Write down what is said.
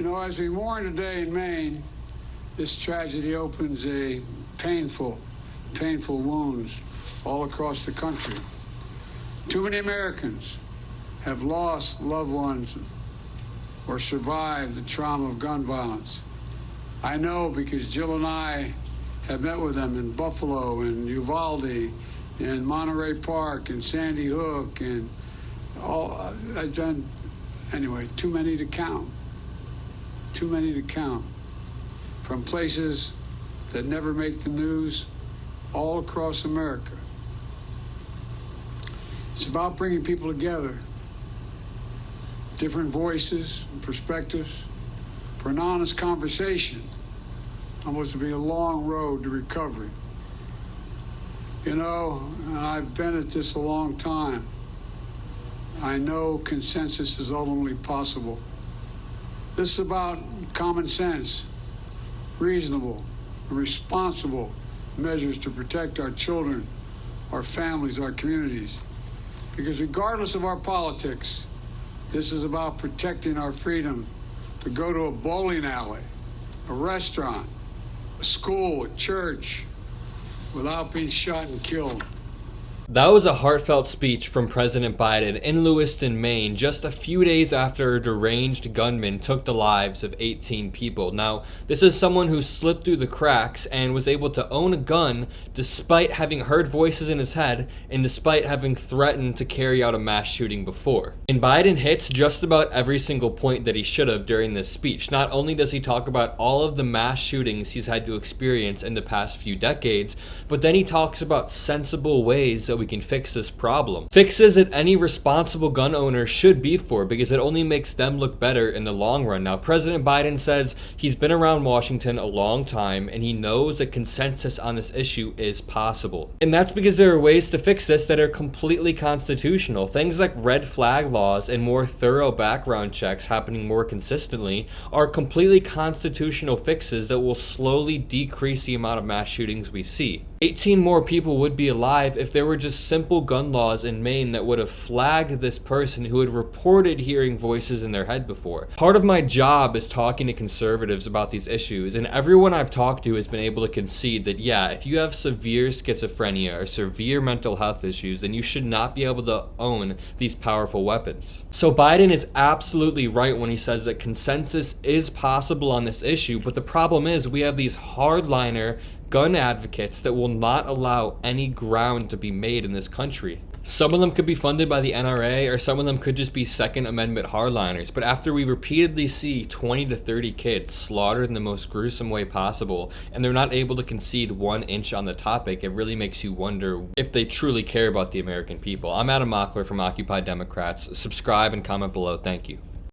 You know, as we mourn today in Maine, this tragedy opens a painful wounds all across the country. Too many Americans have lost loved ones or survived the trauma of gun violence. I know because Jill and I have met with them in Buffalo and Uvalde and Monterey Park and Sandy Hook and all. I've done, anyway, too many to count. Too many to count. From places that never make the news all across America. It's about bringing people together, different voices and perspectives, for an honest conversation on what's to be a long road to recovery. You know, and I've been at this a long time. I know consensus is ultimately possible. This is about common sense, reasonable, and responsible measures to protect our children, our families, our communities. Because regardless of our politics, this is about protecting our freedom to go to a bowling alley, a restaurant, a school, a church, without being shot and killed. That was a heartfelt speech from President Biden in Lewiston, Maine, just a few days after a deranged gunman took the lives of 18 people. Now, this is someone who slipped through the cracks and was able to own a gun despite having heard voices in his head and despite having threatened to carry out a mass shooting before. And Biden hits just about every single point that he should have during this speech. Not only does he talk about all of the mass shootings he's had to experience in the past few decades, but then he talks about sensible ways that we can fix this problem. Fixes that any responsible gun owner should be for, because it only makes them look better in the long run. Now, President Biden says he's been around Washington a long time and he knows that consensus on this issue is possible. And that's because there are ways to fix this that are completely constitutional. Things like red flag laws and more thorough background checks happening more consistently are completely constitutional fixes that will slowly decrease the amount of mass shootings we see. 18 more people would be alive if there were just simple gun laws in Maine that would have flagged this person who had reported hearing voices in their head before. Part of my job is talking to conservatives about these issues, and everyone I've talked to has been able to concede that, yeah, if you have severe schizophrenia or severe mental health issues, then you should not be able to own these powerful weapons. So Biden is absolutely right when he says that consensus is possible on this issue, but the problem is we have these hardliner gun advocates that will not allow any ground to be made in this country. Some of them could be funded by the NRA, or some of them could just be Second Amendment hardliners. But after we repeatedly see 20 to 30 kids slaughtered in the most gruesome way possible, and they're not able to concede 1 inch on the topic, it really makes you wonder if they truly care about the American people. I'm Adam Mockler from Occupy Democrats. Subscribe and comment below. Thank you.